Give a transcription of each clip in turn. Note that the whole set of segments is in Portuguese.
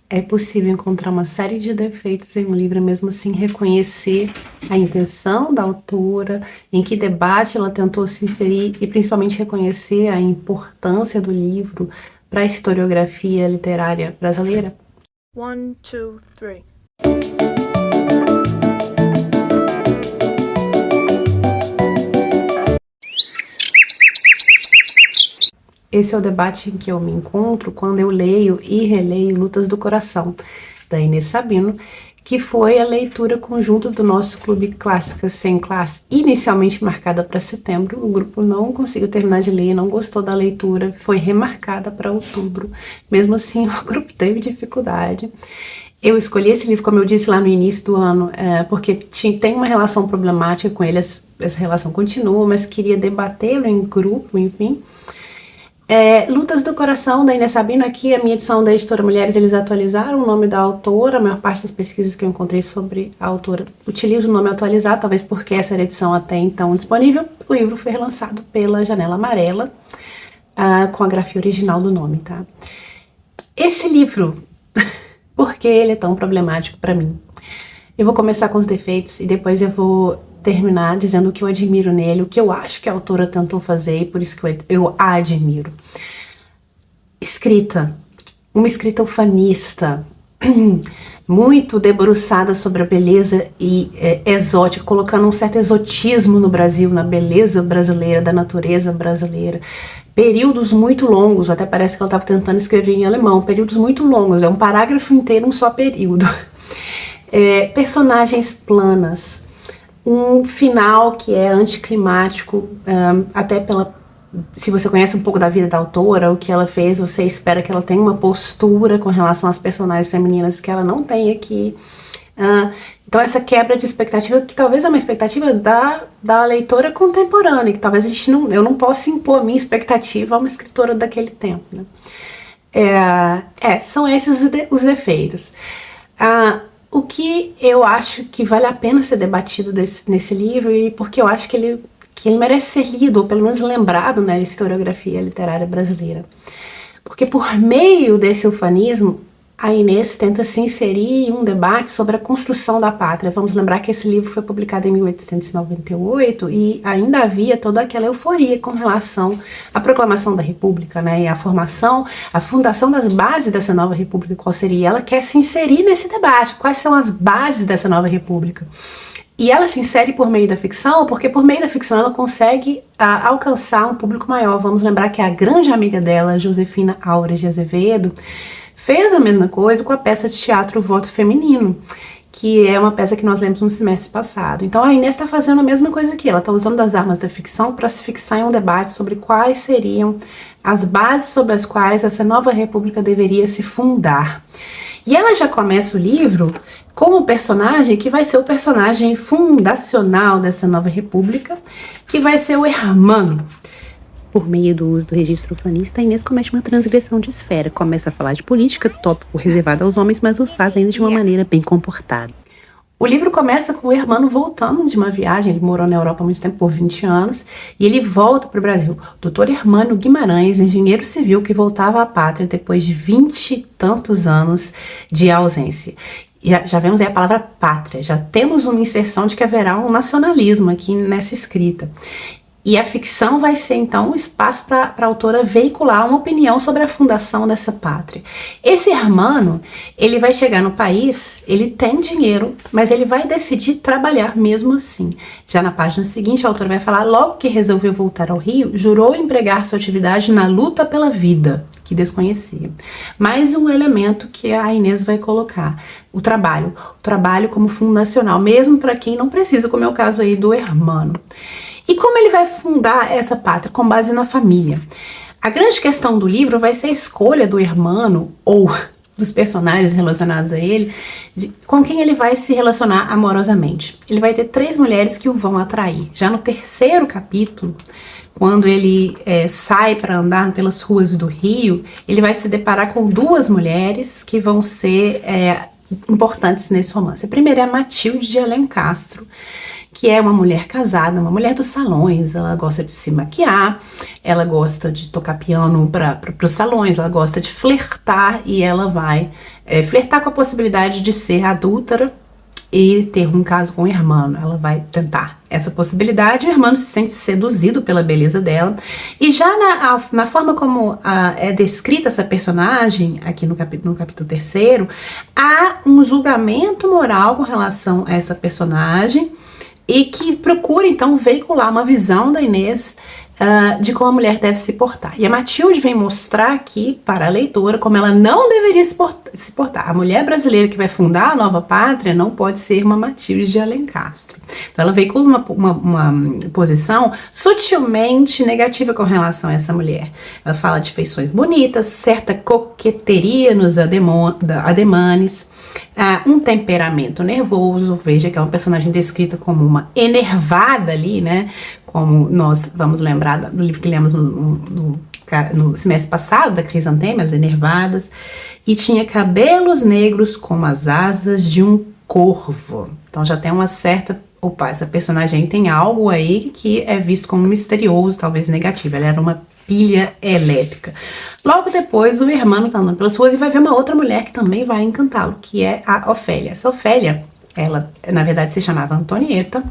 É possível encontrar uma série de defeitos em um livro e mesmo assim reconhecer a intenção da autora, em que debate ela tentou se inserir e principalmente reconhecer a importância do livro para a historiografia literária brasileira? 1, 2, 3. Esse é o debate em que eu me encontro quando eu leio e releio Lutas do Coração, da Inês Sabino, que foi a leitura conjunta do nosso Clube Clássicas Sem Classe, inicialmente marcada para setembro. O grupo não conseguiu terminar de ler, não gostou da leitura, foi remarcada para outubro. Mesmo assim, o grupo teve dificuldade. Eu escolhi esse livro, como eu disse lá no início do ano, porque tem uma relação problemática com ele, essa relação continua, mas queria debatê-lo em grupo, enfim. Lutas do Coração, da Inês Sabino. Aqui a minha edição da editora Mulheres, eles atualizaram o nome da autora. A maior parte das pesquisas que eu encontrei sobre a autora utiliza o nome atualizado, talvez porque essa era a edição até então disponível. O livro foi relançado pela Janela Amarela, com a grafia original do nome, tá? Esse livro, por que ele é tão problemático para mim? Eu vou começar com os defeitos e depois eu vou terminar dizendo o que eu admiro nele, o que eu acho que a autora tentou fazer e por isso que eu a admiro. Escrita. Uma escrita ufanista, muito debruçada sobre a beleza e exótica, colocando um certo exotismo no Brasil, na beleza brasileira, da natureza brasileira. Períodos muito longos, até parece que ela estava tentando escrever em alemão, períodos muito longos, é um parágrafo inteiro, um só período. Personagens planas, um final que é anticlimático, até se você conhece um pouco da vida da autora, o que ela fez, você espera que ela tenha uma postura com relação às personagens femininas que ela não tem aqui. Então essa quebra de expectativa, que talvez é uma expectativa da leitora contemporânea, que talvez eu não possa impor a minha expectativa a uma escritora daquele tempo, né? São esses os defeitos. O que eu acho que vale a pena ser debatido nesse livro, e porque eu acho que ele merece ser lido, ou pelo menos lembrado na historiografia literária brasileira. Porque por meio desse ufanismo, a Inês tenta se inserir em um debate sobre a construção da pátria. Vamos lembrar que esse livro foi publicado em 1898 e ainda havia toda aquela euforia com relação à proclamação da República, né? E a fundação das bases dessa nova República, qual seria? Ela quer se inserir nesse debate. Quais são as bases dessa nova República? E ela se insere por meio da ficção, porque por meio da ficção ela consegue alcançar um público maior. Vamos lembrar que a grande amiga dela, Josefina Aures de Azevedo, fez a mesma coisa com a peça de teatro Voto Feminino, que é uma peça que nós lemos no semestre passado. Então a Inês está fazendo a mesma coisa aqui, ela está usando as armas da ficção para se fixar em um debate sobre quais seriam as bases sobre as quais essa nova república deveria se fundar. E ela já começa o livro com um personagem que vai ser o personagem fundacional dessa nova república, que vai ser o Hermano. Por meio do uso do registro ufanista, a Inês comete uma transgressão de esfera. Começa a falar de política, tópico reservado aos homens, mas o faz ainda de uma maneira bem comportada. O livro começa com o Hermano voltando de uma viagem. Ele morou na Europa há muito tempo, por 20 anos, e ele volta para o Brasil. Dr. Hermano Guimarães, engenheiro civil que voltava à pátria depois de 20 e tantos anos de ausência. Já vemos aí a palavra pátria, já temos uma inserção de que haverá um nacionalismo aqui nessa escrita. E a ficção vai ser, então, um espaço para a autora veicular uma opinião sobre a fundação dessa pátria. Esse Hermano, ele vai chegar no país, ele tem dinheiro, mas ele vai decidir trabalhar mesmo assim. Já na página seguinte, a autora vai falar, logo que resolveu voltar ao Rio, jurou empregar sua atividade na luta pela vida, que desconhecia. Mais um elemento que a Inês vai colocar, o trabalho como fundacional, mesmo para quem não precisa, como é o caso aí do Hermano. E como ele vai fundar essa pátria? Com base na família. A grande questão do livro vai ser a escolha do Hermano, ou dos personagens relacionados a ele, com quem ele vai se relacionar amorosamente. Ele vai ter 3 mulheres que o vão atrair. Já no 3º capítulo, quando ele sai para andar pelas ruas do Rio, ele vai se deparar com 2 mulheres que vão ser importantes nesse romance. A primeira é a Matilde de Alencastro, que é uma mulher casada, uma mulher dos salões. Ela gosta de se maquiar, ela gosta de tocar piano para os salões, ela gosta de flertar e ela vai flertar com a possibilidade de ser adúltera e ter um caso com o Hermano. Ela vai tentar essa possibilidade. O Hermano se sente seduzido pela beleza dela, e já na forma como é descrita essa personagem aqui no capítulo 3º, há um julgamento moral com relação a essa personagem, e que procura então veicular uma visão da Inês de como a mulher deve se portar. E a Matilde vem mostrar aqui para a leitora como ela não deveria se portar. A mulher brasileira que vai fundar a nova pátria não pode ser uma Matilde de Alencastro. Então ela veicula uma posição sutilmente negativa com relação a essa mulher. Ela fala de feições bonitas, certa coqueteria nos ademanes, um temperamento nervoso. Veja que é uma personagem descrita como uma enervada ali, né? Como nós vamos lembrar do livro que lemos no semestre passado, da Crisantema, As Enervadas. E tinha cabelos negros como as asas de um corvo. Então já tem uma certa... Opa, essa personagem tem algo aí que é visto como misterioso, talvez negativo. Ela era uma pilha elétrica. Logo depois, o Hermano tá andando pelas ruas e vai ver uma outra mulher que também vai encantá-lo, que é a Ofélia. Essa Ofélia, ela na verdade se chamava Antonieta,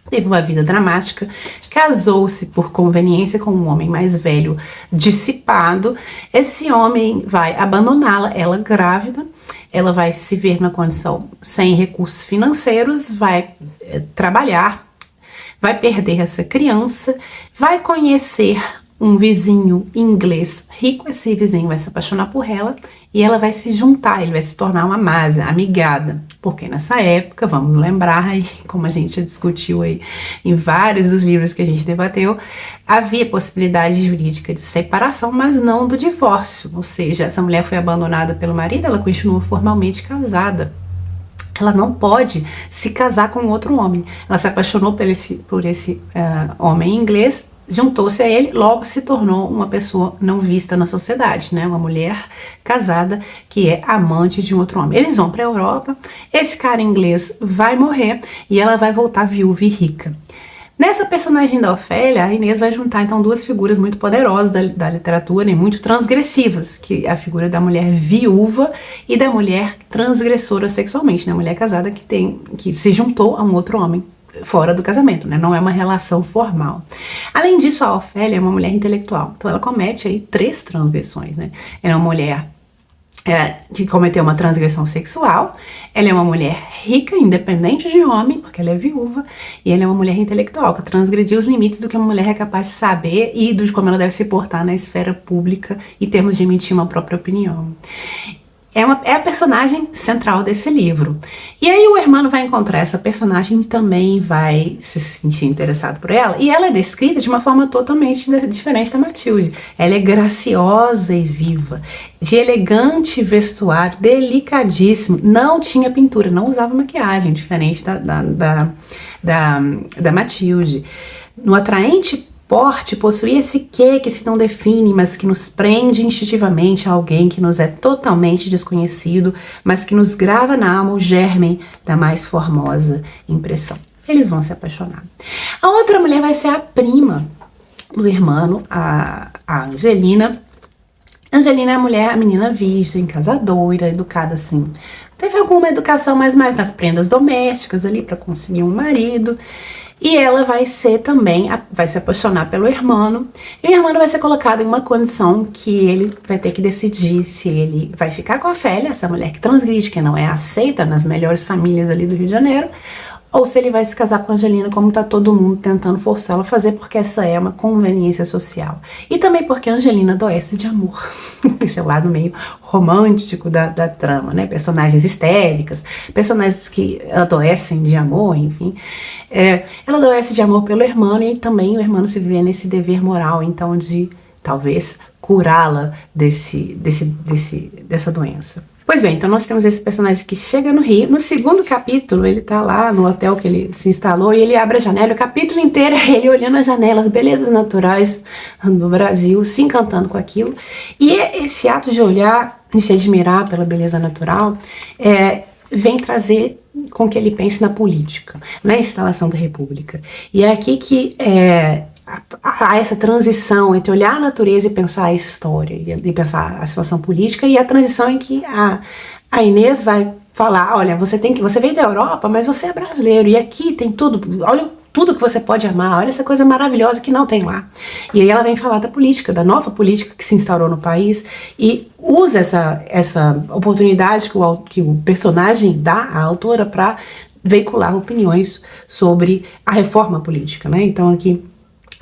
teve uma vida dramática, casou-se por conveniência com um homem mais velho, dissipado. Esse homem vai abandoná-la, ela grávida. Ela vai se ver numa condição sem recursos financeiros, vai trabalhar, vai perder essa criança, vai conhecer um vizinho inglês rico. Esse vizinho vai se apaixonar por ela e ela vai se juntar, ele vai se tornar uma másia, amigada, porque nessa época, vamos lembrar aí, como a gente discutiu aí em vários dos livros que a gente debateu, havia possibilidade jurídica de separação, mas não do divórcio. Ou seja, essa mulher foi abandonada pelo marido, ela continua formalmente casada. Ela não pode se casar com outro homem. Ela se apaixonou por esse homem inglês, juntou-se a ele, logo se tornou uma pessoa não vista na sociedade, né? Uma mulher casada que é amante de um outro homem. Eles vão para a Europa, esse cara inglês vai morrer e ela vai voltar viúva e rica. Nessa personagem da Ofélia, a Inês vai juntar então duas figuras muito poderosas da literatura e muito transgressivas, que é a figura da mulher viúva e da mulher transgressora sexualmente, né? A mulher casada que se juntou a um outro homem fora do casamento, né? Não é uma relação formal. Além disso, a Ofélia é uma mulher intelectual, então ela comete aí 3 transgressões, né? Ela é uma mulher que cometeu uma transgressão sexual, ela é uma mulher rica, independente de homem, porque ela é viúva, e ela é uma mulher intelectual, que transgrediu os limites do que uma mulher é capaz de saber e de como ela deve se portar na esfera pública em termos de emitir uma própria opinião. É a personagem central desse livro. E aí o Hermano vai encontrar essa personagem e também vai se sentir interessado por ela. E ela é descrita de uma forma totalmente diferente da Matilde. Ela é graciosa e viva, de elegante vestuário, delicadíssimo. Não tinha pintura, não usava maquiagem, diferente da Matilde. No atraente porte, possui esse quê que se não define, mas que nos prende instintivamente a alguém que nos é totalmente desconhecido, mas que nos grava na alma o germe da mais formosa impressão. Eles vão se apaixonar. A outra mulher vai ser a prima do Hermano, a Angelina. Angelina é a menina virgem, casadora, educada assim. Teve alguma educação, mas mais nas prendas domésticas ali para conseguir um marido. E ela vai ser também, vai se apaixonar pelo Hermano. E o Hermano vai ser colocado em uma condição que ele vai ter que decidir se ele vai ficar com a Ofélia, essa mulher que transgride, que não é aceita nas melhores famílias ali do Rio de Janeiro, ou se ele vai se casar com a Angelina, como tá todo mundo tentando forçá-lo a fazer, porque essa é uma conveniência social. E também porque a Angelina adoece de amor. Esse é o lado meio romântico da trama, né? Personagens histéricas, personagens que adoecem de amor, enfim. Ela adoece de amor pelo Hermano e também o Hermano se vê nesse dever moral, então, de talvez curá-la dessa doença. Pois bem, então nós temos esse personagem que chega no Rio. No segundo capítulo, ele tá lá no hotel que ele se instalou e ele abre a janela. O capítulo inteiro é ele olhando a janela, as belezas naturais do Brasil, se encantando com aquilo. E esse ato de olhar e se admirar pela beleza natural vem trazer com que ele pense na política, na instalação da república. E é aqui que há essa transição entre olhar a natureza e pensar a história, e pensar a situação política, e a transição em que a Inês vai falar, olha, você veio da Europa, mas você é brasileiro, e aqui tem tudo, olha tudo que você pode amar, olha essa coisa maravilhosa que não tem lá. E aí ela vem falar da política, da nova política que se instaurou no país, e usa essa oportunidade que o personagem dá à autora para veicular opiniões sobre a reforma política, né? Então aqui,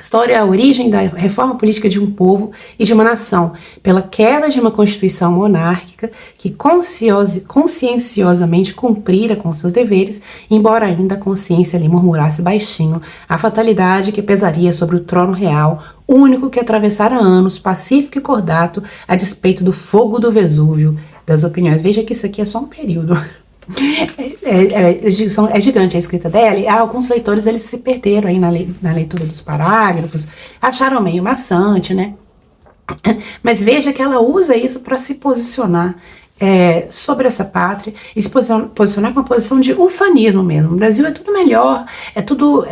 história é a origem da reforma política de um povo e de uma nação, pela queda de uma constituição monárquica que conscienciosamente cumprira com seus deveres, embora ainda a consciência lhe murmurasse baixinho a fatalidade que pesaria sobre o trono real, único que atravessara anos, pacífico e cordato, a despeito do fogo do Vesúvio, das opiniões. Veja que isso aqui é só um período. É gigante a escrita dela, e alguns leitores eles se perderam aí na leitura dos parágrafos, acharam meio maçante, né? Mas veja que ela usa isso para se posicionar sobre essa pátria, e se posicionar com uma posição de ufanismo mesmo. No Brasil é tudo melhor, é tudo.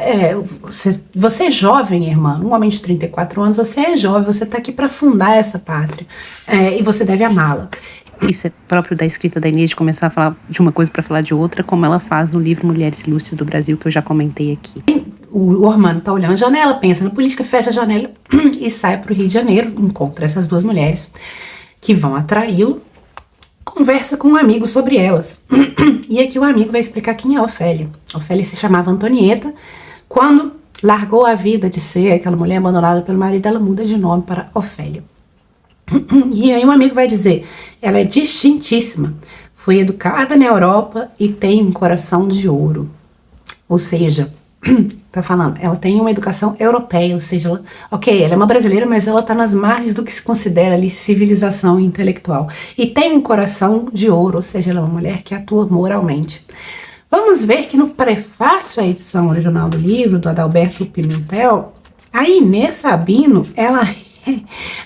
Você é jovem, irmã, um homem de 34 anos, você é jovem, você está aqui para fundar essa pátria, e você deve amá-la. Isso é próprio da escrita da Inês, de começar a falar de uma coisa para falar de outra, como ela faz no livro Mulheres Ilustres do Brasil, que eu já comentei aqui. O Ormano tá olhando a janela, pensa na política, fecha a janela e sai para o Rio de Janeiro, encontra essas duas mulheres que vão atraí-lo, conversa com um amigo sobre elas. E aqui o amigo vai explicar quem é Ofélia. Ofélia se chamava Antonieta. Quando largou a vida de ser aquela mulher abandonada pelo marido, ela muda de nome para Ofélia. E aí um amigo vai dizer, ela é distintíssima, foi educada na Europa e tem um coração de ouro. Ou seja, tá falando, ela tem uma educação europeia, ou seja, ela é uma brasileira, mas ela tá nas margens do que se considera ali civilização intelectual. E tem um coração de ouro, ou seja, ela é uma mulher que atua moralmente. Vamos ver que no prefácio à edição original do livro, do Adalberto Pimentel, a Inês Sabino, ela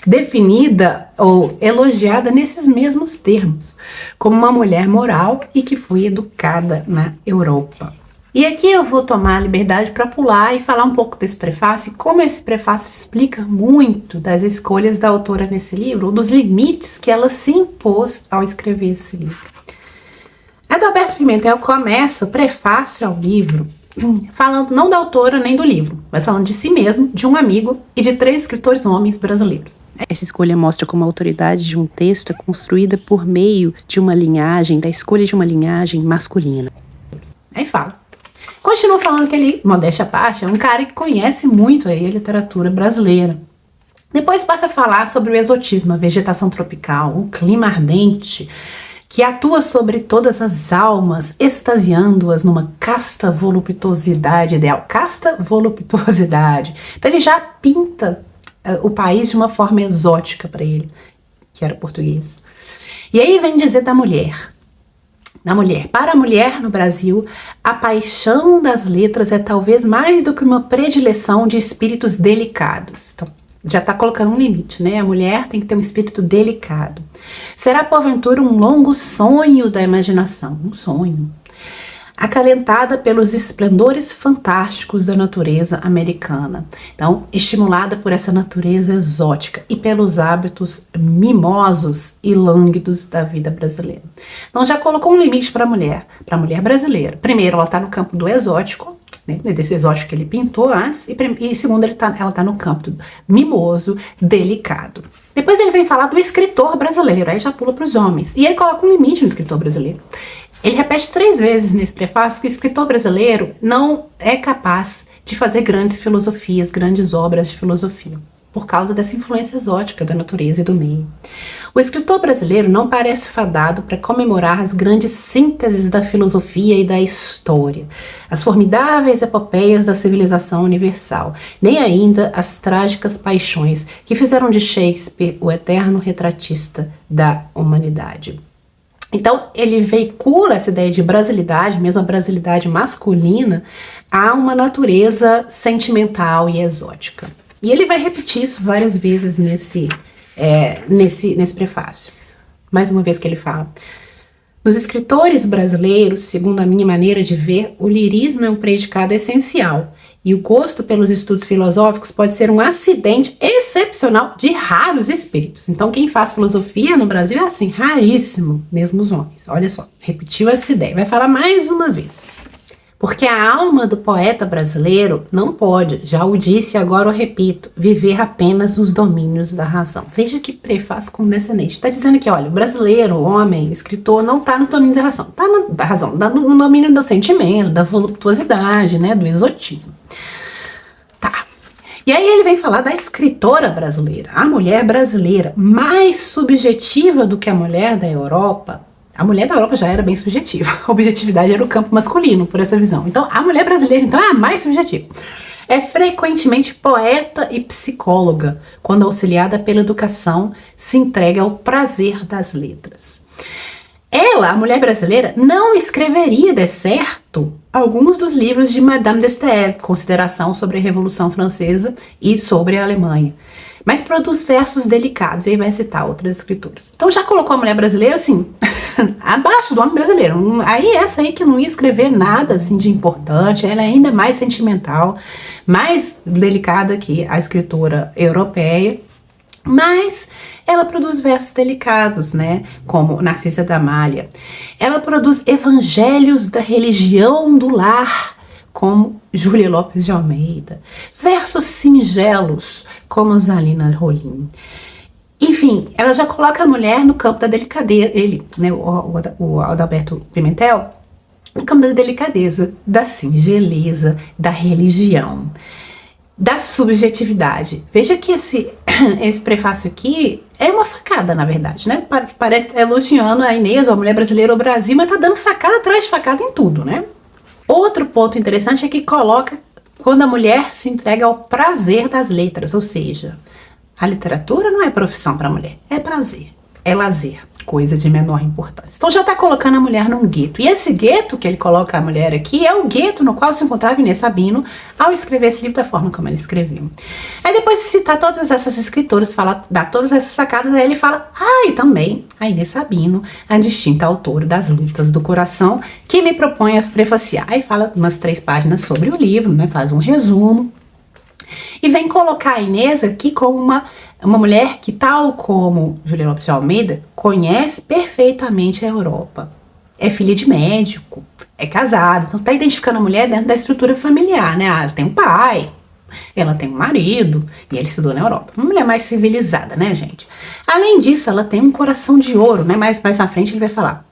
definida ou elogiada nesses mesmos termos, como uma mulher moral e que foi educada na Europa. E aqui eu vou tomar a liberdade para pular e falar um pouco desse prefácio, e como esse prefácio explica muito das escolhas da autora nesse livro, ou dos limites que ela se impôs ao escrever esse livro. Adalberto Pimentel começa o prefácio ao livro falando não da autora nem do livro, mas falando de si mesmo, de um amigo e de 3 escritores homens brasileiros. Essa escolha mostra como a autoridade de um texto é construída por meio de uma linhagem, da escolha de uma linhagem masculina. Aí fala. Continua falando que ele, modéstia à parte, é um cara que conhece muito aí a literatura brasileira. Depois passa a falar sobre o exotismo, a vegetação tropical, o clima ardente, que atua sobre todas as almas, extasiando-as numa casta voluptuosidade ideal. Casta voluptuosidade. Então ele já pinta o país de uma forma exótica para ele, que era português. E aí vem dizer da mulher. Para a mulher no Brasil, a paixão das letras é talvez mais do que uma predileção de espíritos delicados. Então, já está colocando um limite, né? A mulher tem que ter um espírito delicado. Será, porventura, um longo sonho da imaginação, um sonho, acalentada pelos esplendores fantásticos da natureza americana. Então, estimulada por essa natureza exótica e pelos hábitos mimosos e lânguidos da vida brasileira. Então, já colocou um limite para a mulher brasileira. Primeiro, ela está no campo do exótico, né, desse exótico que ele pintou antes, e segundo, ela está no campo do mimoso, delicado. Depois ele vem falar do escritor brasileiro, aí já pula para os homens, e ele coloca um limite no escritor brasileiro. Ele repete 3 vezes nesse prefácio que o escritor brasileiro não é capaz de fazer grandes filosofias, grandes obras de filosofia, por causa dessa influência exótica da natureza e do meio. O escritor brasileiro não parece fadado para comemorar as grandes sínteses da filosofia e da história, as formidáveis epopeias da civilização universal, nem ainda as trágicas paixões que fizeram de Shakespeare o eterno retratista da humanidade. Então, ele veicula essa ideia de brasilidade, mesmo a brasilidade masculina, a uma natureza sentimental e exótica. E ele vai repetir isso várias vezes nesse prefácio. Mais uma vez que ele fala. Nos escritores brasileiros, segundo a minha maneira de ver, o lirismo é um predicado essencial e o gosto pelos estudos filosóficos pode ser um acidente excepcional de raros espíritos. Então quem faz filosofia no Brasil é assim, raríssimo, mesmo os homens. Olha só, repetiu essa ideia, vai falar mais uma vez. Porque a alma do poeta brasileiro não pode, já o disse e agora o repito, viver apenas nos domínios da razão. Veja que prefácio condescendente. Está dizendo que, olha, o brasileiro, o homem, escritor, não está nos domínios da razão. Está da razão, tá no domínio do sentimento, da voluptuosidade, né, do exotismo. Tá. E aí ele vem falar da escritora brasileira, a mulher brasileira, mais subjetiva do que a mulher da Europa. A mulher da Europa já era bem subjetiva. A objetividade era o campo masculino, por essa visão. Então, a mulher brasileira, então, é a mais subjetiva. É frequentemente poeta e psicóloga, quando auxiliada pela educação, se entrega ao prazer das letras. Ela, a mulher brasileira, não escreveria, de certo, alguns dos livros de Madame de Staël, Consideração sobre a Revolução Francesa e sobre a Alemanha, mas produz versos delicados, e aí vai citar outras escritoras. Então já colocou a mulher brasileira, assim, abaixo do homem brasileiro. Aí essa aí que não ia escrever nada, assim, de importante, ela é ainda mais sentimental, mais delicada que a escritora europeia, mas ela produz versos delicados, né, como Narcisa da Amália. Ela produz evangelhos da religião do lar, como Júlia Lopes de Almeida. Versos singelos, como Zalina Rolim. Enfim, ela já coloca a mulher no campo da delicadeza, ele, né, o Adalberto Pimentel, no campo da delicadeza, da singeleza, da religião, da subjetividade. Veja que esse prefácio aqui é uma facada, na verdade, né? Parece elogiando a Inês, ou a mulher brasileira, ou o Brasil, mas tá dando facada atrás de facada em tudo, né? Outro ponto interessante é que coloca quando a mulher se entrega ao prazer das letras, ou seja, a literatura não é profissão para a mulher, é prazer, é lazer, coisa de menor importância. Então já está colocando a mulher num gueto. E esse gueto que ele coloca a mulher aqui é o gueto no qual se encontrava Inês Sabino ao escrever esse livro da forma como ele escreveu. Aí depois de citar todas essas escritoras, dar todas essas facadas, aí ele fala, e também a Inês Sabino, a distinta autora das Lutas do Coração, que me propõe a prefaciar. Aí fala umas 3 páginas sobre o livro, né, faz um resumo, e vem colocar a Inês aqui como uma mulher que, tal como Júlia Lopes de Almeida, conhece perfeitamente a Europa. É filha de médico, é casada, então tá identificando a mulher dentro da estrutura familiar, né? Ela tem um pai, ela tem um marido, e ele estudou na Europa. Uma mulher mais civilizada, né, gente? Além disso, ela tem um coração de ouro, né? Mais na frente ele vai falar.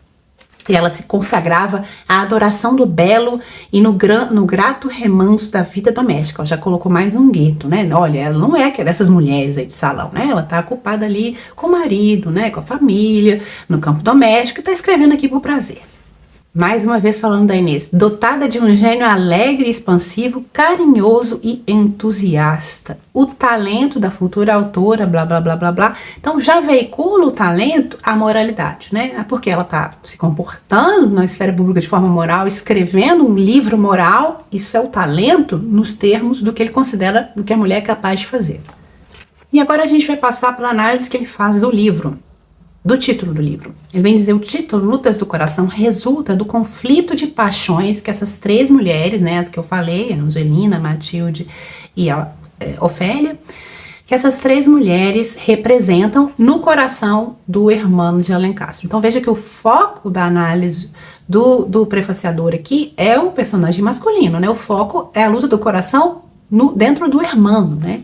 E ela se consagrava à adoração do belo e no grato remanso da vida doméstica. Ela já colocou mais um gueto, né? Olha, ela não é dessas mulheres aí de salão, né? Ela tá ocupada ali com o marido, né? Com a família, no campo doméstico, e tá escrevendo aqui por prazer. Mais uma vez falando da Inês, dotada de um gênio alegre, expansivo, carinhoso e entusiasta. O talento da futura autora, blá, blá, blá, blá, blá. Então já veicula o talento, a moralidade, né? Porque ela tá se comportando na esfera pública de forma moral, escrevendo um livro moral, isso é o talento nos termos do que ele considera, do que a mulher é capaz de fazer. E agora a gente vai passar pela análise que ele faz do livro. Do título do livro. Ele vem dizer, o título, Lutas do Coração, resulta do conflito de paixões que essas 3 mulheres, né, as que eu falei, Angelina, Matilde e a Ofélia, que essas 3 mulheres representam no coração do Hermano de Alencastre. Então veja que o foco da análise do prefaciador aqui é o personagem masculino, né? O foco é a luta do coração dentro do Hermano, né?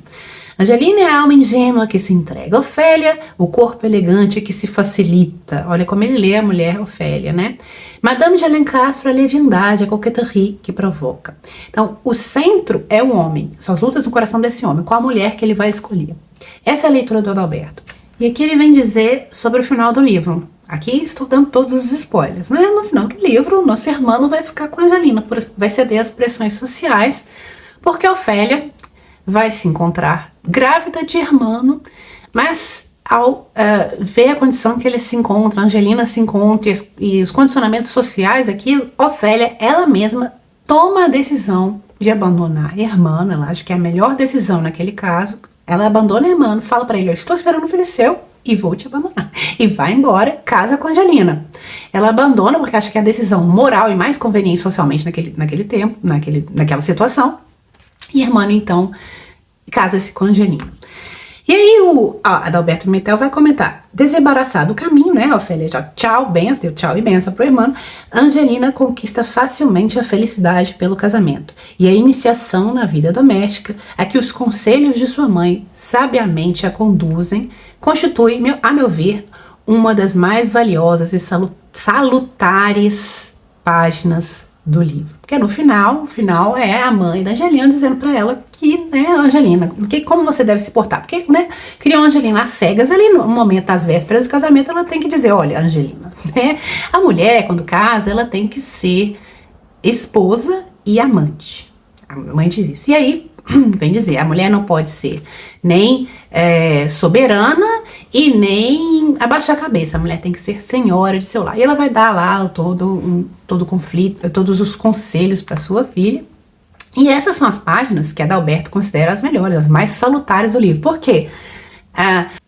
Angelina é a alma ingênua que se entrega. Ofélia, o corpo elegante que se facilita. Olha como ele lê a mulher Ofélia, né? Madame de Alencastre, a leviandade, a coqueterie que provoca. Então, o centro é o homem. São as lutas no coração desse homem, com a mulher que ele vai escolher. Essa é a leitura do Adalberto. E aqui ele vem dizer sobre o final do livro. Aqui estou dando todos os spoilers, né? No final do livro, o nosso irmão vai ficar com a Angelina, vai ceder às pressões sociais, porque a Ofélia vai se encontrar grávida de Hermano, mas ao ver a condição que ele se encontra, a Angelina se encontra e os condicionamentos sociais daquilo, Ofélia, ela mesma, toma a decisão de abandonar Hermano. Ela acha que é a melhor decisão naquele caso. Ela abandona Hermano, fala para ele, eu estou esperando um filho seu e vou te abandonar. E vai embora, casa com a Angelina. Ela abandona porque acha que é a decisão moral e mais conveniente socialmente naquele tempo, naquela situação. E Hermano, então, casa-se com a Angelina. E aí o Adalberto Pimentel vai comentar: desembaraçado do caminho, né, Ofélia? Tchau, benção, deu tchau e benção pro Hermano. Angelina conquista facilmente a felicidade pelo casamento e a iniciação na vida doméstica, a que os conselhos de sua mãe sabiamente a conduzem, constitui, a meu ver, uma das mais valiosas e salutares páginas do livro. Porque no final, o final é a mãe da Angelina dizendo pra ela que, né, Angelina, como você deve se portar? Porque, né, criou a Angelina às cegas ali no momento das vésperas do casamento, ela tem que dizer: olha, Angelina, né, a mulher quando casa, ela tem que ser esposa e amante. A mãe diz isso. E aí, vem dizer, a mulher não pode ser nem soberana e nem abaixar a cabeça. A mulher tem que ser senhora de seu lar. E ela vai dar lá todo conflito, todos os conselhos para sua filha. E essas são as páginas que Adalberto considera as melhores, as mais salutares do livro. Por quê?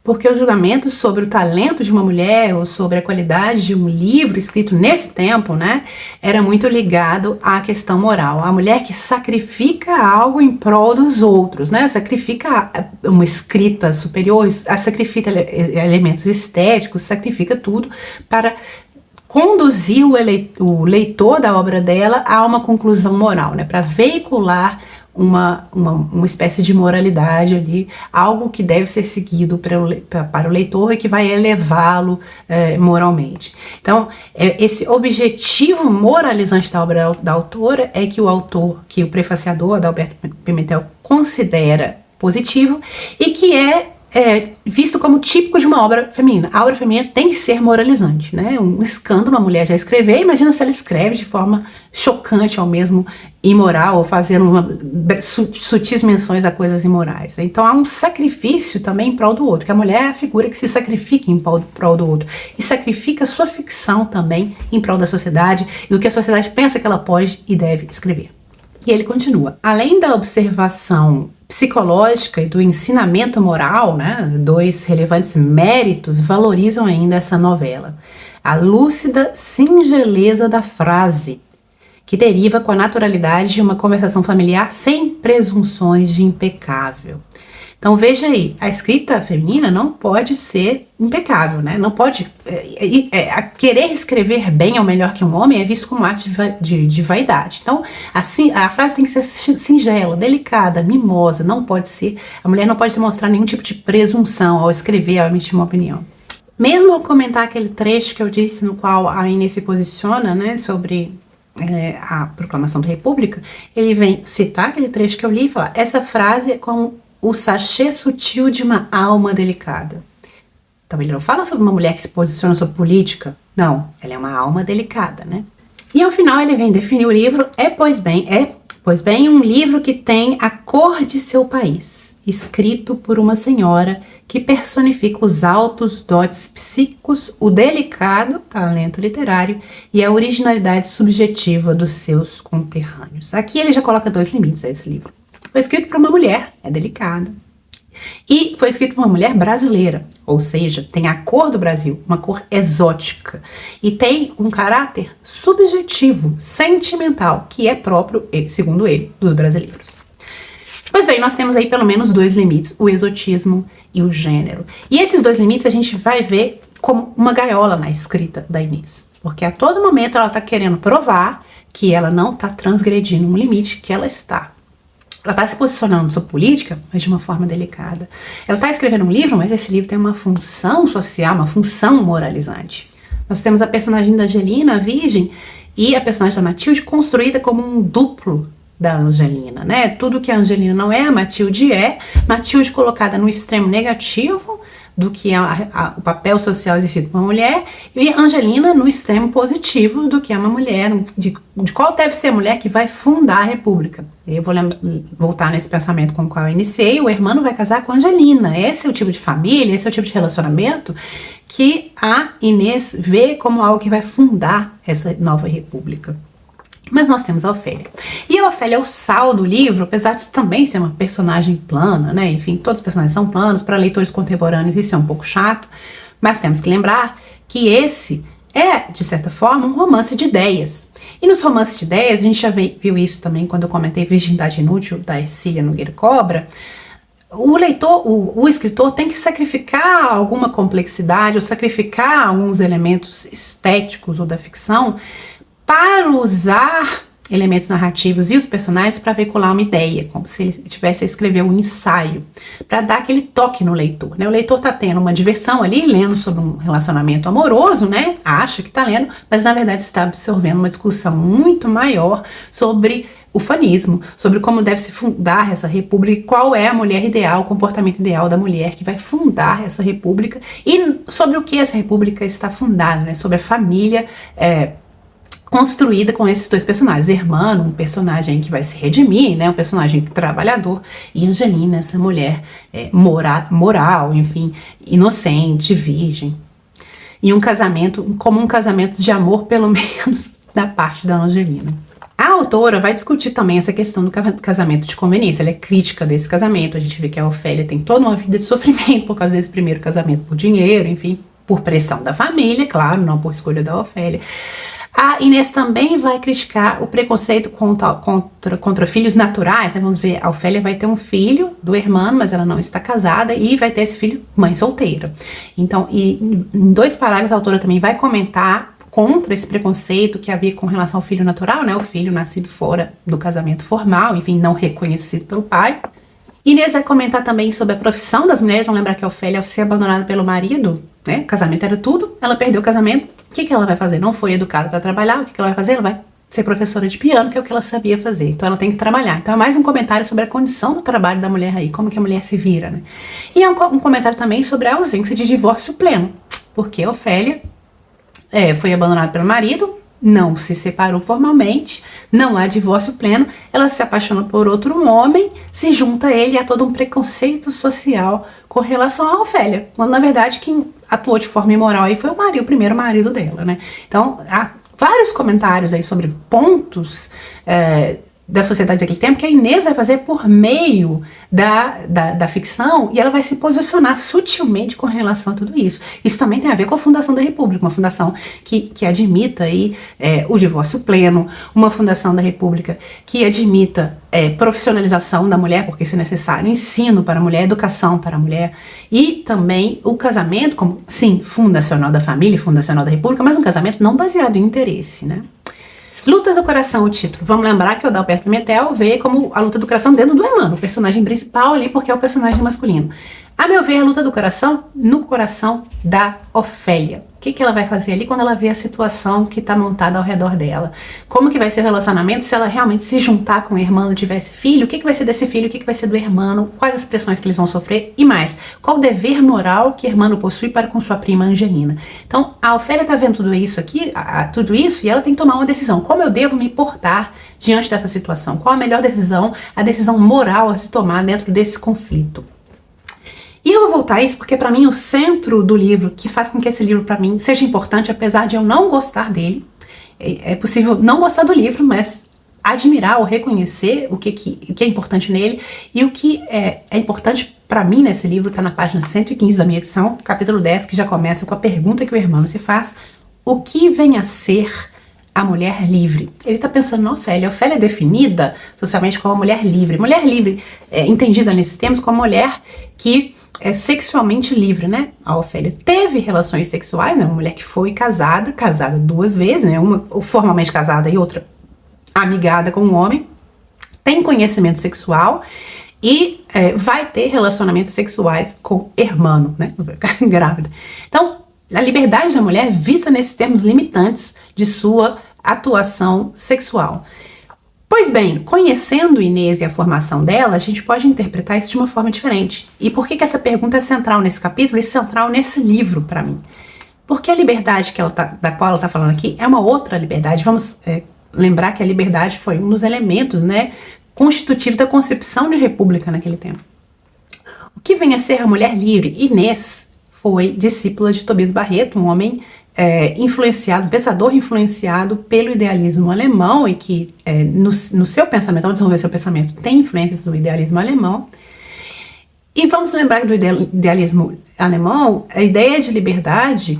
Porque o julgamento sobre o talento de uma mulher ou sobre a qualidade de um livro escrito nesse tempo, né, era muito ligado à questão moral. A mulher que sacrifica algo em prol dos outros, né, sacrifica uma escrita superior, sacrifica elementos estéticos, sacrifica tudo para conduzir o leitor da obra dela a uma conclusão moral, né, para veicular uma espécie de moralidade ali, algo que deve ser seguido para o leitor e que vai elevá-lo moralmente. Então, esse objetivo moralizante da obra da autora é que o prefaciador, Adalberto Pimentel, considera positivo e que é visto como típico de uma obra feminina. A obra feminina tem que ser moralizante, né? Um escândalo uma mulher já escrever, imagina se ela escreve de forma chocante ou mesmo imoral, ou fazendo sutis menções a coisas imorais. Então há um sacrifício também em prol do outro, que a mulher é a figura que se sacrifica em prol do outro, e sacrifica sua ficção também em prol da sociedade, e do que a sociedade pensa que ela pode e deve escrever. E ele continua: além da observação psicológica e do ensinamento moral, né, dois relevantes méritos valorizam ainda essa novela: a lúcida singeleza da frase, que deriva com a naturalidade de uma conversação familiar sem presunções de impecável. Então veja aí, a escrita feminina não pode ser impecável, né? Não pode querer escrever bem ou melhor que um homem é visto como um ato de vaidade. Então assim, a frase tem que ser singela, delicada, mimosa. Não pode ser, a mulher não pode demonstrar nenhum tipo de presunção ao escrever, ao emitir uma opinião. Mesmo ao comentar aquele trecho que eu disse no qual a Inês se posiciona, né, sobre a proclamação da República, ele vem citar aquele trecho que eu li e falar: essa frase é como o sachê sutil de uma alma delicada. Então ele não fala sobre uma mulher que se posiciona sobre política, não, ela é uma alma delicada, né? E ao final ele vem definir o livro: pois bem, um livro que tem a cor de seu país, escrito por uma senhora que personifica os altos dotes psíquicos, o delicado talento literário e a originalidade subjetiva dos seus conterrâneos. Aqui ele já coloca dois limites a esse livro. Foi escrito por uma mulher, é delicada, e foi escrito por uma mulher brasileira, ou seja, tem a cor do Brasil, uma cor exótica, e tem um caráter subjetivo, sentimental, que é próprio, segundo ele, dos brasileiros. Pois bem, nós temos aí pelo menos dois limites: o exotismo e o gênero. E esses dois limites a gente vai ver como uma gaiola na escrita da Inês, porque a todo momento ela está querendo provar que ela não está transgredindo um limite, que ela está. Ela está se posicionando sobre política, mas de uma forma delicada. Ela está escrevendo um livro, mas esse livro tem uma função social, uma função moralizante. Nós temos a personagem da Angelina, a Virgem, e a personagem da Matilde construída como um duplo da Angelina, né? Tudo que a Angelina não é, a Matilde é. Matilde colocada no extremo negativo do que é o papel social exercido por uma mulher, e Angelina no extremo positivo do que é uma mulher, de qual deve ser a mulher que vai fundar a República. Eu vou voltar nesse pensamento com o qual eu iniciei: o Hermano vai casar com a Angelina. Esse é o tipo de família, esse é o tipo de relacionamento que a Inês vê como algo que vai fundar essa nova República. Mas nós temos a Ofélia. E a Ofélia é o sal do livro, apesar de também ser uma personagem plana, né? Enfim, todos os personagens são planos, para leitores contemporâneos isso é um pouco chato, mas temos que lembrar que esse é, de certa forma, um romance de ideias. E nos romances de ideias, a gente já viu isso também quando eu comentei Virgindade Inútil, da Ercília Nogueira Cobra. O leitor, o escritor tem que sacrificar alguma complexidade ou sacrificar alguns elementos estéticos ou da ficção para usar elementos narrativos e os personagens para veicular uma ideia, como se ele tivesse a escrever um ensaio, para dar aquele toque no leitor, né? O leitor está tendo uma diversão ali, lendo sobre um relacionamento amoroso, né? Acha que está lendo, mas na verdade está absorvendo uma discussão muito maior sobre o fanismo, sobre como deve se fundar essa república, qual é a mulher ideal, o comportamento ideal da mulher que vai fundar essa república e sobre o que essa república está fundada, né? Sobre a família construída com esses dois personagens, Hermano, um personagem que vai se redimir, né, um personagem trabalhador, e Angelina, essa mulher moral, enfim, inocente, virgem, e um casamento, como um casamento de amor, pelo menos da parte da Angelina. A autora vai discutir também essa questão do casamento de conveniência, ela é crítica desse casamento, a gente vê que a Ofélia tem toda uma vida de sofrimento por causa desse primeiro casamento, por dinheiro, enfim, por pressão da família, claro, não por escolha da Ofélia. A Inês também vai criticar o preconceito contra filhos naturais, né? Vamos ver, a Ofélia vai ter um filho do Hermano, mas ela não está casada, e vai ter esse filho mãe solteira. Então, em 2 parágrafos a autora também vai comentar contra esse preconceito que havia com relação ao filho natural, né? O filho nascido fora do casamento formal, enfim, não reconhecido pelo pai. Inês vai comentar também sobre a profissão das mulheres. Vamos lembrar que a Ofélia, ao ser abandonada pelo marido, né? Casamento era tudo, ela perdeu o casamento. O que ela vai fazer? Não foi educada para trabalhar, o que ela vai fazer? Ela vai ser professora de piano, que é o que ela sabia fazer. Então ela tem que trabalhar. Então é mais um comentário sobre a condição do trabalho da mulher aí, como que a mulher se vira, né? E é um comentário também sobre a ausência de divórcio pleno, porque a Ofélia foi abandonada pelo marido, não se separou formalmente, não há divórcio pleno, ela se apaixona por outro homem, se junta a ele e há todo um preconceito social com relação à Ofélia, quando na verdade quem atuou de forma imoral aí foi o primeiro marido dela, né? Então há vários comentários aí sobre pontos da sociedade daquele tempo que a Inês vai fazer por meio da ficção, e ela vai se posicionar sutilmente com relação a tudo isso. Isso também tem a ver com a fundação da República, uma fundação que admita aí, o divórcio pleno, uma fundação da República que admita profissionalização da mulher, porque isso é necessário, ensino para a mulher, educação para a mulher, e também o casamento como, sim, fundacional da família, fundacional da República, mas um casamento não baseado em interesse, né? Lutas do Coração, o título. Vamos lembrar que o Adalberto Pimentel vê como a luta do coração dentro do Hermano, o personagem principal ali, porque é o personagem masculino. A meu ver, a luta do coração no coração da Ofélia. O que ela vai fazer ali quando ela vê a situação que está montada ao redor dela? Como que vai ser o relacionamento se ela realmente se juntar com o Hermano, tivesse filho? O que vai ser desse filho? O que vai ser do Hermano? Quais as pressões que eles vão sofrer? E mais, qual o dever moral que Hermano possui para com sua prima Angelina? Então, a Ofélia está vendo tudo isso aqui, tudo isso, e ela tem que tomar uma decisão. Como eu devo me portar diante dessa situação? Qual a melhor decisão, a decisão moral a se tomar dentro desse conflito? E eu vou voltar a isso porque para mim o centro do livro, que faz com que esse livro para mim seja importante, apesar de eu não gostar dele, é possível não gostar do livro, mas admirar ou reconhecer o que é importante nele, e o que é importante para mim nesse livro está na página 115 da minha edição, capítulo 10, que já começa com a pergunta que o Hermano se faz: o que vem a ser a mulher livre? Ele está pensando na Ofélia. A Ofélia é definida socialmente como a mulher livre. Mulher livre é entendida nesses termos como mulher que é sexualmente livre, né? A Ofélia teve relações sexuais, né? Uma mulher que foi casada 2 vezes, né? Uma formalmente casada e outra amigada com um homem, tem conhecimento sexual e vai ter relacionamentos sexuais com Hermano, né? Grávida. Então, a liberdade da mulher é vista nesses termos limitantes de sua atuação sexual. Pois bem, conhecendo Inês e a formação dela, a gente pode interpretar isso de uma forma diferente. E por que essa pergunta é central nesse capítulo e central nesse livro para mim? Porque a liberdade da qual ela está falando aqui é uma outra liberdade. Vamos lembrar que a liberdade foi um dos elementos, né, constitutivos da concepção de república naquele tempo. O que vem a ser a mulher livre? Inês foi discípula de Tobias Barreto, um homem pensador influenciado pelo idealismo alemão e que no seu pensamento, ao desenvolver seu pensamento, tem influências do idealismo alemão. E vamos lembrar do idealismo alemão, a ideia de liberdade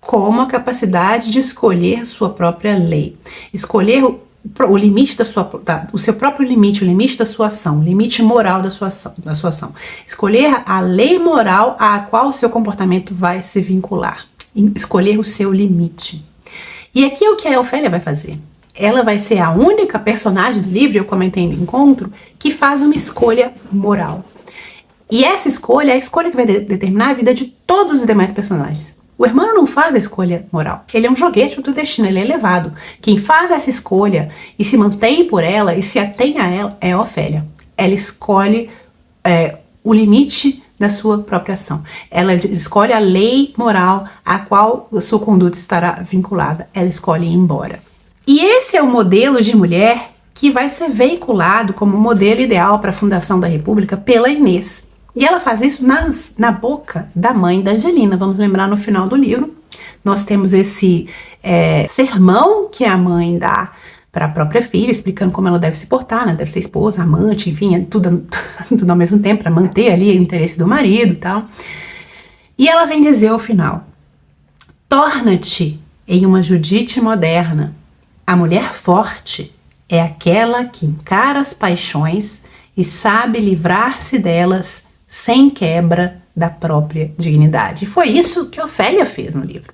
como a capacidade de escolher sua própria lei, escolher o limite o seu próprio limite, o limite da sua ação, o limite moral da sua ação, escolher a lei moral a qual o seu comportamento vai se vincular, escolher o seu limite. E aqui é o que a Ofélia vai fazer. Ela vai ser a única personagem do livro, eu comentei no encontro, que faz uma escolha moral. E essa escolha é a escolha que vai determinar a vida de todos os demais personagens. O Hermano não faz a escolha moral. Ele é um joguete do destino, ele é elevado. Quem faz essa escolha e se mantém por ela e se atém a ela é a Ofélia. Ela escolhe o limite da sua própria ação. Ela escolhe a lei moral a qual a sua conduta estará vinculada. Ela escolhe ir embora. E esse é o modelo de mulher que vai ser veiculado como modelo ideal para a fundação da República pela Inês. E ela faz isso na boca da mãe da Angelina. Vamos lembrar no final do livro. Nós temos esse sermão que a mãe dá para a própria filha, explicando como ela deve se portar, né? Deve ser esposa, amante, enfim, tudo ao mesmo tempo, para manter ali o interesse do marido e tal. E ela vem dizer ao final: torna-te em uma Judite moderna. A mulher forte é aquela que encara as paixões e sabe livrar-se delas sem quebra da própria dignidade. E foi isso que Ofélia fez no livro.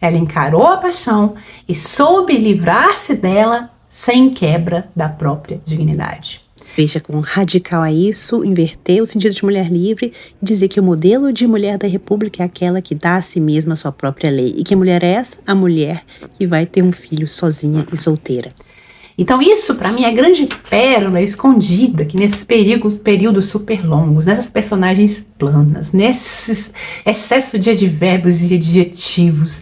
Ela encarou a paixão e soube livrar-se dela sem quebra da própria dignidade. Veja quão radical é isso, inverter o sentido de mulher livre e dizer que o modelo de mulher da República é aquela que dá a si mesma a sua própria lei. E que mulher é essa? A mulher que vai ter um filho sozinha e solteira. Então isso, para mim, é a grande pérola escondida que nesses períodos super longos, nessas personagens planas, nesse excesso de advérbios e adjetivos,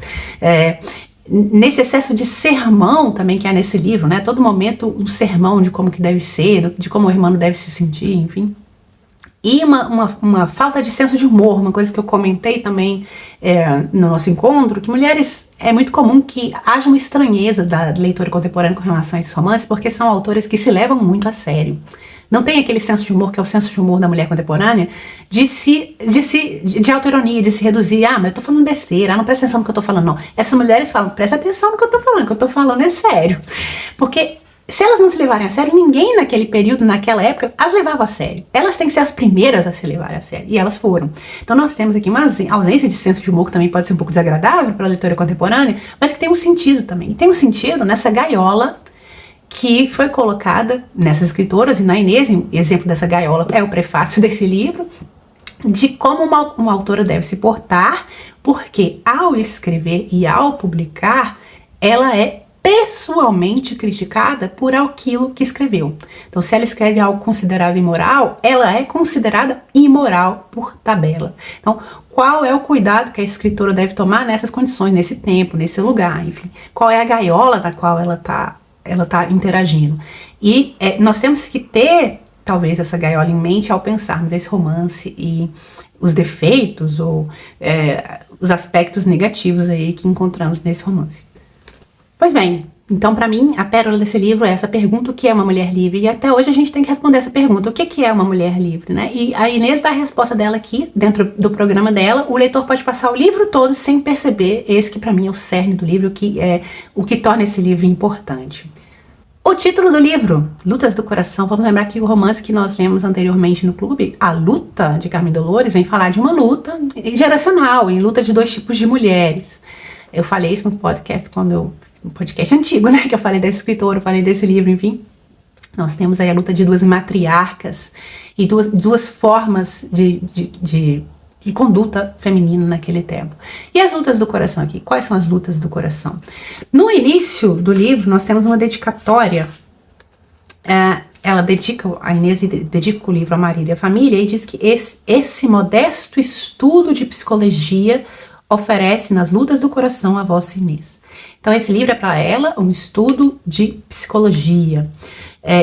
nesse excesso de sermão também que há nesse livro, né? Todo momento um sermão de como que deve ser, de como o irmão deve se sentir, enfim. E uma falta de senso de humor, uma coisa que eu comentei também no nosso encontro, que mulheres, é muito comum que haja uma estranheza da leitora contemporânea com relação a esses romances, porque são autores que se levam muito a sério. Não tem aquele senso de humor que é o senso de humor da mulher contemporânea, de autoironia, de se reduzir. Mas eu tô falando besteira, não presta atenção no que eu tô falando, não. Essas mulheres falam, presta atenção no que eu tô falando, o que eu tô falando é sério. Porque se elas não se levarem a sério, ninguém naquele período, naquela época, as levava a sério. Elas têm que ser as primeiras a se levarem a sério. E elas foram. Então nós temos aqui uma ausência de senso de humor que também pode ser um pouco desagradável para a leitura contemporânea, mas que tem um sentido também. E tem um sentido nessa gaiola que foi colocada nessas escritoras, e na Inês, exemplo dessa gaiola é o prefácio desse livro, de como uma autora deve se portar, porque ao escrever e ao publicar, ela é pessoalmente criticada por aquilo que escreveu. Então, se ela escreve algo considerado imoral, ela é considerada imoral por tabela. Então, qual é o cuidado que a escritora deve tomar nessas condições, nesse tempo, nesse lugar, enfim? Qual é a gaiola na qual ela tá interagindo? E nós temos que ter, talvez, essa gaiola em mente ao pensarmos esse romance e os defeitos ou os aspectos negativos aí que encontramos nesse romance. Pois bem, então para mim a pérola desse livro é essa pergunta: o que é uma mulher livre? E até hoje a gente tem que responder essa pergunta: o que é uma mulher livre, né? E a Inês dá a resposta dela aqui, dentro do programa dela. O leitor pode passar o livro todo sem perceber. Esse que para mim é o cerne do livro, que é o que torna esse livro importante. O título do livro, Lutas do Coração. Vamos lembrar que o romance que nós lemos anteriormente no clube, A Luta, de Carmen Dolores, vem falar de uma luta geracional, em luta de dois tipos de mulheres. Eu falei isso no podcast um podcast antigo, né, que eu falei desse escritor, eu falei desse livro, enfim. Nós temos aí a luta de duas matriarcas e duas formas de conduta feminina naquele tempo. E as lutas do coração aqui? Quais são as lutas do coração? No início do livro, nós temos uma dedicatória. A Inês dedica o livro ao marido e à família e diz que esse modesto estudo de psicologia oferece nas lutas do coração a vossa Inês. Então esse livro é para ela um estudo de psicologia,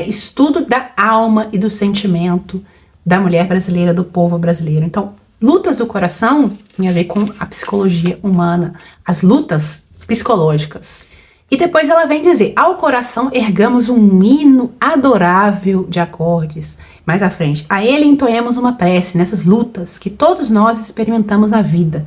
estudo da alma e do sentimento da mulher brasileira, do povo brasileiro. Então lutas do coração tem a ver com a psicologia humana, as lutas psicológicas. E depois ela vem dizer, ao coração ergamos um hino adorável de acordes. Mais à frente, a ele entoemos uma prece nessas lutas que todos nós experimentamos na vida,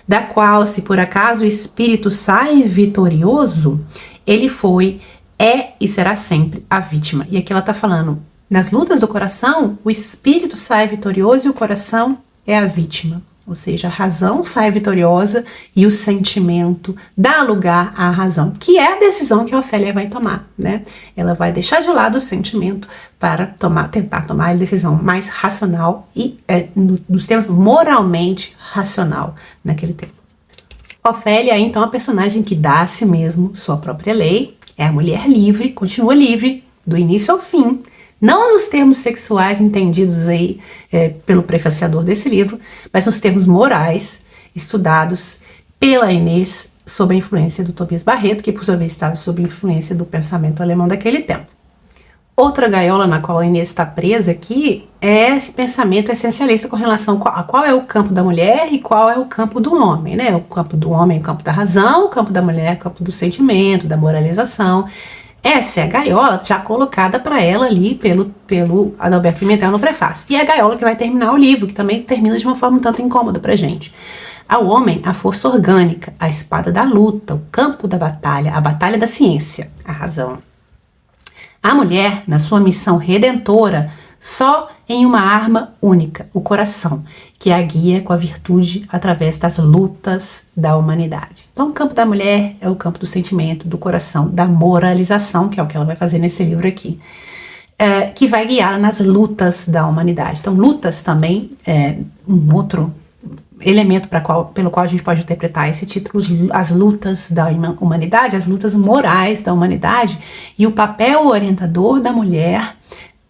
da qual, se por acaso o espírito sai vitorioso, ele foi, é e será sempre a vítima. E aqui ela está falando, nas lutas do coração, o espírito sai vitorioso e o coração é a vítima. Ou seja, a razão sai vitoriosa e o sentimento dá lugar à razão, que é a decisão que a Ofélia vai tomar, né? Ela vai deixar de lado o sentimento para tentar tomar a decisão mais racional e, nos termos, moralmente racional naquele tempo. Ofélia é então a personagem que dá a si mesmo sua própria lei, é a mulher livre, continua livre do início ao fim, não nos termos sexuais entendidos aí pelo prefaciador desse livro, mas nos termos morais estudados pela Inês sob a influência do Tobias Barreto, que por sua vez estava sob a influência do pensamento alemão daquele tempo. Outra gaiola na qual a Inês está presa aqui é esse pensamento essencialista com relação a qual é o campo da mulher e qual é o campo do homem, né? O campo do homem é o campo da razão, o campo da mulher é o campo do sentimento, da moralização. Essa é a gaiola já colocada para ela ali pelo Adalberto Pimentel no prefácio. E é a gaiola que vai terminar o livro, que também termina de uma forma um tanto incômoda pra gente. Ao homem, a força orgânica, a espada da luta, o campo da batalha, a batalha da ciência, a razão. A mulher, na sua missão redentora, só em uma arma única, o coração, que a guia com a virtude através das lutas da humanidade. Então, o campo da mulher é o campo do sentimento, do coração, da moralização, que é o que ela vai fazer nesse livro aqui, que vai guiá-la nas lutas da humanidade. Então, lutas também é um outro elemento pelo qual a gente pode interpretar esse título, as lutas da humanidade, as lutas morais da humanidade e o papel orientador da mulher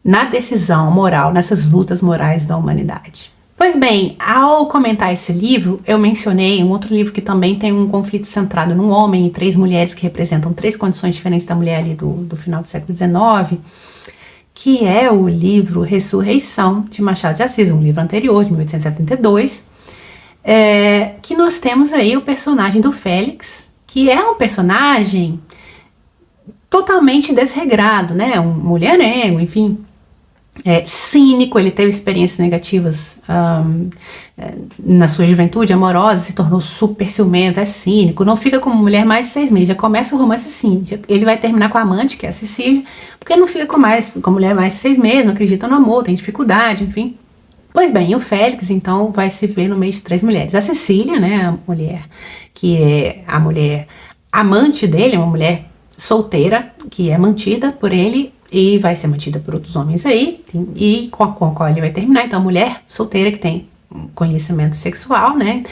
na decisão moral, nessas lutas morais da humanidade. Pois bem, ao comentar esse livro, eu mencionei um outro livro que também tem um conflito centrado num homem e 3 mulheres que representam 3 condições diferentes da mulher ali do final do século XIX, que é o livro Ressurreição, de Machado de Assis, um livro anterior, de 1872, que nós temos aí o personagem do Félix, que é um personagem totalmente desregrado, né? Um mulherengo, enfim, cínico. Ele teve experiências negativas na sua juventude amorosa, se tornou super ciumento, é cínico, não fica com mulher mais de 6 meses, já começa o romance assim, ele vai terminar com a amante, que é a Cecília, porque ele não fica com mulher mais de 6 meses, não acredita no amor, tem dificuldade, enfim. Pois bem, o Félix, então, vai se ver no meio de 3 mulheres. A Cecília, né, a mulher que é a mulher amante dele, uma mulher solteira, que é mantida por ele e vai ser mantida por outros homens aí, e com a qual ele vai terminar. Então, a mulher solteira que tem conhecimento sexual, né,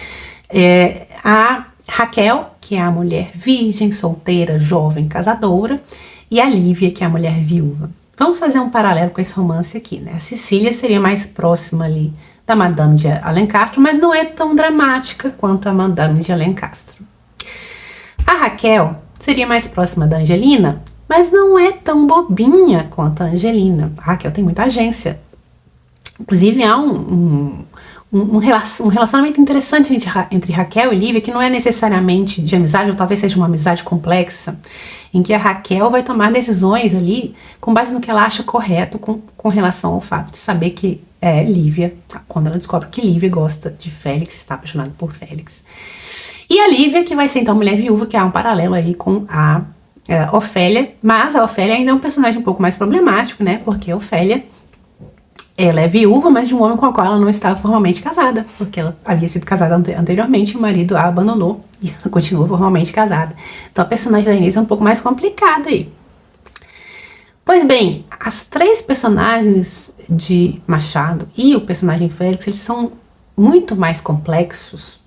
a Raquel, que é a mulher virgem, solteira, jovem, casadora, e a Lívia, que é a mulher viúva. Vamos fazer um paralelo com esse romance aqui, né? A Cecília seria mais próxima ali da Madame de Alencastre, mas não é tão dramática quanto a Madame de Alencastre. A Raquel seria mais próxima da Angelina, mas não é tão bobinha quanto a Angelina. A Raquel tem muita agência. Inclusive, há um relacionamento interessante entre Raquel e Lívia, que não é necessariamente de amizade, ou talvez seja uma amizade complexa, em que a Raquel vai tomar decisões ali com base no que ela acha correto com relação ao fato de saber que Lívia, quando ela descobre que Lívia gosta de Félix, está apaixonada por Félix. E a Lívia, que vai ser então a mulher viúva, que há um paralelo aí com a Ofélia, mas a Ofélia ainda é um personagem um pouco mais problemático, né, porque a Ofélia, ela é viúva, mas de um homem com o qual ela não estava formalmente casada, porque ela havia sido casada anteriormente e o marido a abandonou e ela continua formalmente casada. Então a personagem da Inês é um pouco mais complicada aí. Pois bem, as 3 personagens de Machado e o personagem Félix, eles são muito mais complexos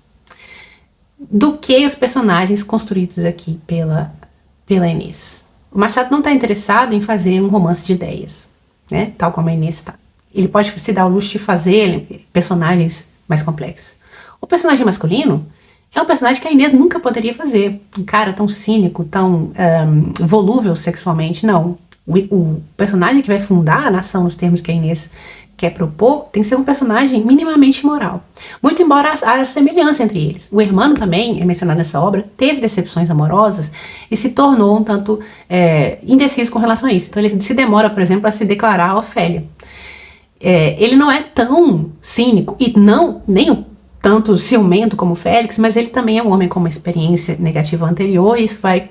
do que os personagens construídos aqui pela Inês. O Machado não está interessado em fazer um romance de ideias, né, tal como a Inês está. Ele pode se dar o luxo de fazer personagens mais complexos. O personagem masculino é um personagem que a Inês nunca poderia fazer. Um cara tão cínico, tão volúvel sexualmente, não. O personagem que vai fundar a nação nos termos que a Inês quer propor tem que ser um personagem minimamente moral. Muito embora haja semelhança entre eles. O Hermano também, é mencionado nessa obra, teve decepções amorosas e se tornou um tanto indeciso com relação a isso. Então ele se demora, por exemplo, a se declarar a Ofélia. Ele não é tão cínico e nem tanto ciumento como Félix, mas ele também é um homem com uma experiência negativa anterior e isso vai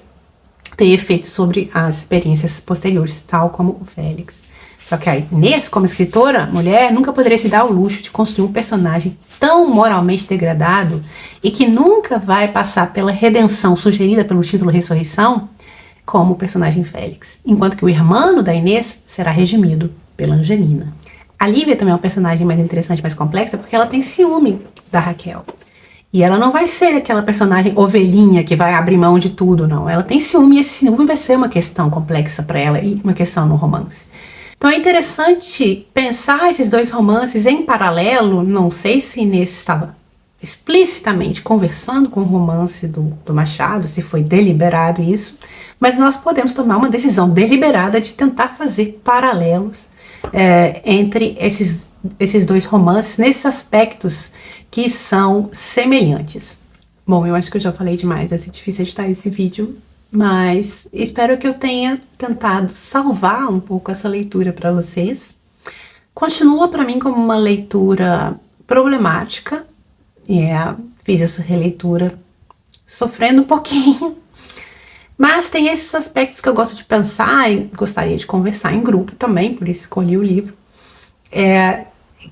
ter efeito sobre as experiências posteriores, tal como o Félix. Só que a Inês, como escritora, mulher, nunca poderia se dar ao luxo de construir um personagem tão moralmente degradado e que nunca vai passar pela redenção sugerida pelo título Ressurreição, como o personagem Félix. Enquanto que o Hermano da Inês será redimido pela Angelina. A Lívia também é um personagem mais interessante, mais complexa, porque ela tem ciúme da Raquel. E ela não vai ser aquela personagem ovelhinha que vai abrir mão de tudo, não. Ela tem ciúme e esse ciúme vai ser uma questão complexa para ela e uma questão no romance. Então é interessante pensar esses dois romances em paralelo. Não sei se Inês estava explicitamente conversando com o romance do Machado, se foi deliberado isso, mas nós podemos tomar uma decisão deliberada de tentar fazer paralelos entre esses dois romances nesses aspectos que são semelhantes. Bom, eu acho que eu já falei demais, vai ser difícil editar esse vídeo, mas espero que eu tenha tentado salvar um pouco essa leitura para vocês. Continua para mim como uma leitura problemática, fiz essa releitura sofrendo um pouquinho, mas tem esses aspectos que eu gosto de pensar e gostaria de conversar em grupo também, por isso escolhi o livro,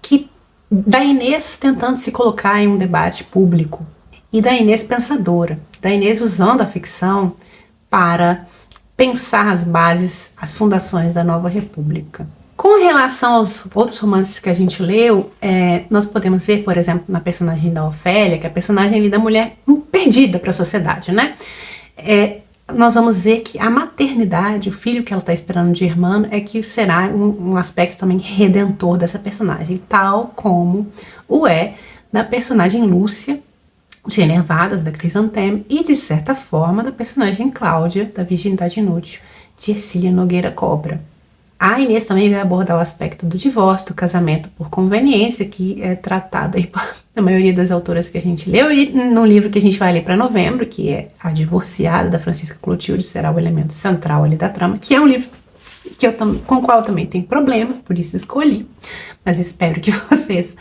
que da Inês tentando se colocar em um debate público e da Inês pensadora, da Inês usando a ficção para pensar as bases, as fundações da nova república. Com relação aos outros romances que a gente leu, nós podemos ver, por exemplo, na personagem da Ofélia, que é a personagem ali da mulher perdida para a sociedade, né? Nós vamos ver que a maternidade, o filho que ela está esperando de Hermano, é que será um aspecto também redentor dessa personagem, tal como o da personagem Lúcia, de Enervadas, da Crisantemo, e de certa forma da personagem Cláudia, da Virgindade Inútil, de Ercília Nogueira Cobra. A Inês também vai abordar o aspecto do divórcio, do casamento por conveniência, que é tratado aí por a maioria das autoras que a gente leu, e no livro que a gente vai ler para novembro, que é A Divorciada, da Francisca Clotilde, será o elemento central ali da trama, que é um livro com o qual eu também tenho problemas, por isso escolhi, mas espero que vocês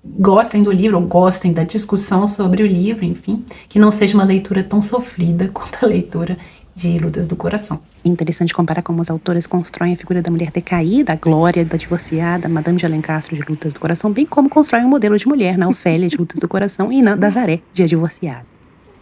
gostem do livro, ou gostem da discussão sobre o livro, enfim, que não seja uma leitura tão sofrida quanto a leitura de Lutas do Coração. É interessante comparar como as autoras constroem a figura da mulher decaída, a Glória da Divorciada, Madame de Alencastro de Lutas do Coração, bem como constroem um modelo de mulher na Ofélia de Lutas do Coração e na Nazaré de A Divorciada.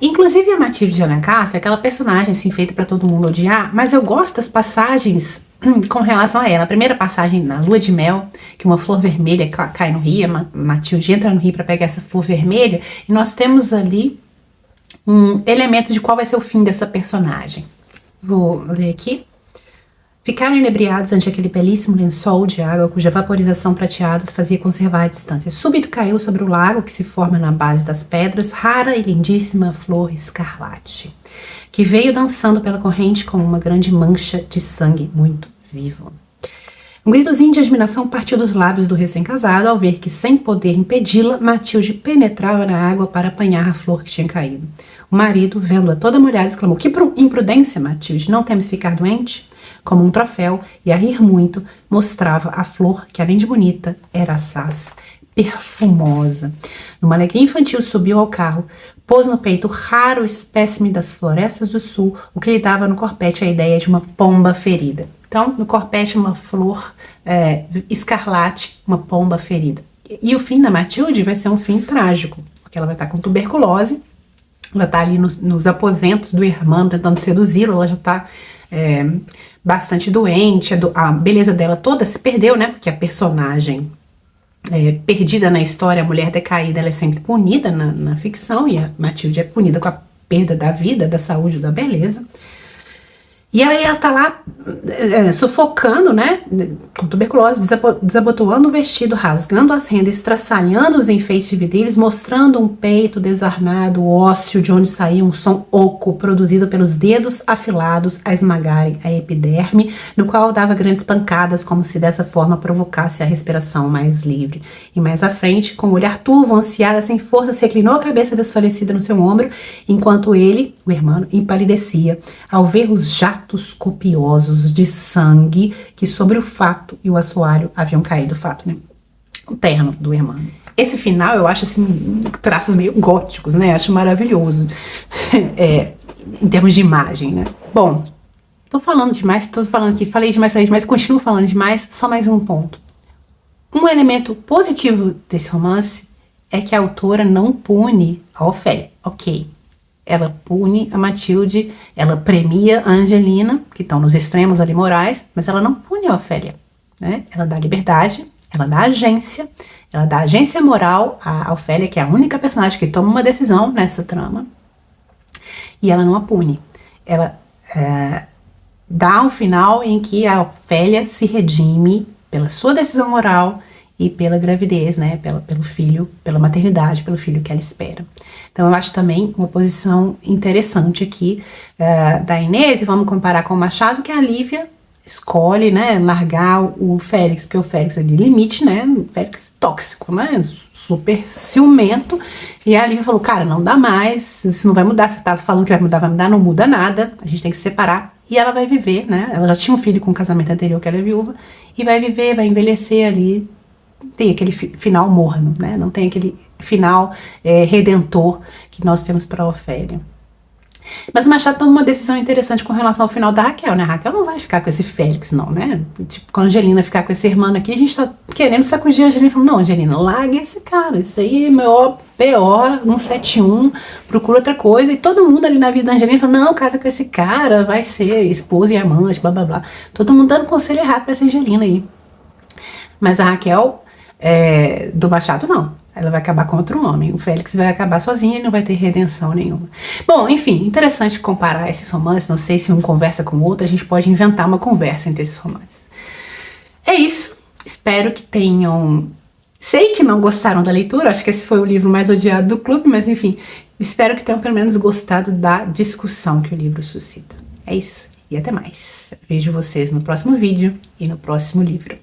Inclusive a Matilde de Alencastro é aquela personagem assim feita para todo mundo odiar, mas eu gosto das passagens com relação a ela. A primeira passagem na Lua de Mel, que uma flor vermelha cai no rio, a Matilde entra no rio para pegar essa flor vermelha, e nós temos ali um elemento de qual vai ser o fim dessa personagem. Vou ler aqui. Ficaram inebriados ante aquele belíssimo lençol de água cuja vaporização prateada os fazia conservar a distância. Súbito caiu sobre o lago que se forma na base das pedras, rara e lindíssima flor escarlate, que veio dançando pela corrente como uma grande mancha de sangue muito vivo. Um gritozinho de admiração partiu dos lábios do recém-casado ao ver que, sem poder impedi-la, Matilde penetrava na água para apanhar a flor que tinha caído. O marido, vendo-a toda molhada, exclamou: "Que imprudência, Matilde, não temes ficar doente?" Como um troféu, e a rir muito, mostrava a flor que, além de bonita, era assaz, perfumosa. Numa alegria infantil, subiu ao carro, pôs no peito o raro espécime das florestas do sul, o que lhe dava no corpete a ideia de uma pomba ferida. Então, no corpete, uma flor escarlate, uma pomba ferida. E o fim da Matilde vai ser um fim trágico, porque ela vai estar com tuberculose, ela está ali nos aposentos do Hermano tentando seduzi-la, ela já está bastante doente, a beleza dela toda se perdeu, né? Porque a personagem perdida na história, a mulher decaída, ela é sempre punida na ficção, e a Matilde é punida com a perda da vida, da saúde, da beleza. E ela ia estar lá sufocando, né, com tuberculose, desabotoando o vestido, rasgando as rendas, estraçalhando os enfeites de vidrilhos, mostrando um peito desarmado, ósseo, de onde saía um som oco, produzido pelos dedos afilados a esmagarem a epiderme, no qual dava grandes pancadas, como se dessa forma provocasse a respiração mais livre. E mais à frente, com o olhar turvo, ansiada, sem forças, reclinou a cabeça desfalecida no seu ombro, enquanto ele, o irmão, empalidecia, ao ver os jatos copiosos de sangue que sobre o fato e o assoalho haviam caído, o fato, né? O terno do irmão. Esse final eu acho assim, traços meio góticos, né? Acho maravilhoso em termos de imagem, né? Bom, tô falando demais, falei demais, continuo falando demais, só mais um ponto. Um elemento positivo desse romance é que a autora não pune a Ofélia, ok. Ela pune a Matilde, ela premia a Angelina, que estão nos extremos ali morais, mas ela não pune a Ofélia, né? Ela dá liberdade, ela dá agência moral à Ofélia, que é a única personagem que toma uma decisão nessa trama, e ela não a pune. Ela dá um final em que a Ofélia se redime pela sua decisão moral e pela gravidez, né, pelo filho, pela maternidade, pelo filho que ela espera. Então eu acho também uma posição interessante aqui da Inês, e vamos comparar com o Machado, que a Lívia escolhe, né, largar o Félix, porque o Félix é de limite, né, Félix tóxico, né, super ciumento, e a Lívia falou, cara, não dá mais, isso não vai mudar, você tá falando que vai mudar, não muda nada, a gente tem que se separar, e ela vai viver, né, ela já tinha um filho com o casamento anterior, que ela é viúva, e vai viver, vai envelhecer ali, tem aquele final morno, né? Não tem aquele final redentor que nós temos para Ofélia. Mas o Machado toma uma decisão interessante com relação ao final da Raquel, né? A Raquel não vai ficar com esse Félix, não, né? Tipo, com a Angelina ficar com esse irmão aqui, a gente tá querendo sacudir a Angelina, falando, não, Angelina, larga esse cara, isso aí é meu PO 171, procura outra coisa, e todo mundo ali na vida da Angelina fala, não, casa com esse cara, vai ser esposa e amante, blá blá blá. Todo mundo dando conselho errado pra essa Angelina aí. Mas a Raquel do Machado não, ela vai acabar com outro homem, o Félix vai acabar sozinho e não vai ter redenção nenhuma. Bom, enfim, interessante comparar esses romances, não sei se um conversa com o outro, a gente pode inventar uma conversa entre esses romances. É isso, espero que tenham, sei que não gostaram da leitura, acho que esse foi o livro mais odiado do clube, mas enfim, espero que tenham pelo menos gostado da discussão que o livro suscita. É isso, e até mais, vejo vocês no próximo vídeo e no próximo livro.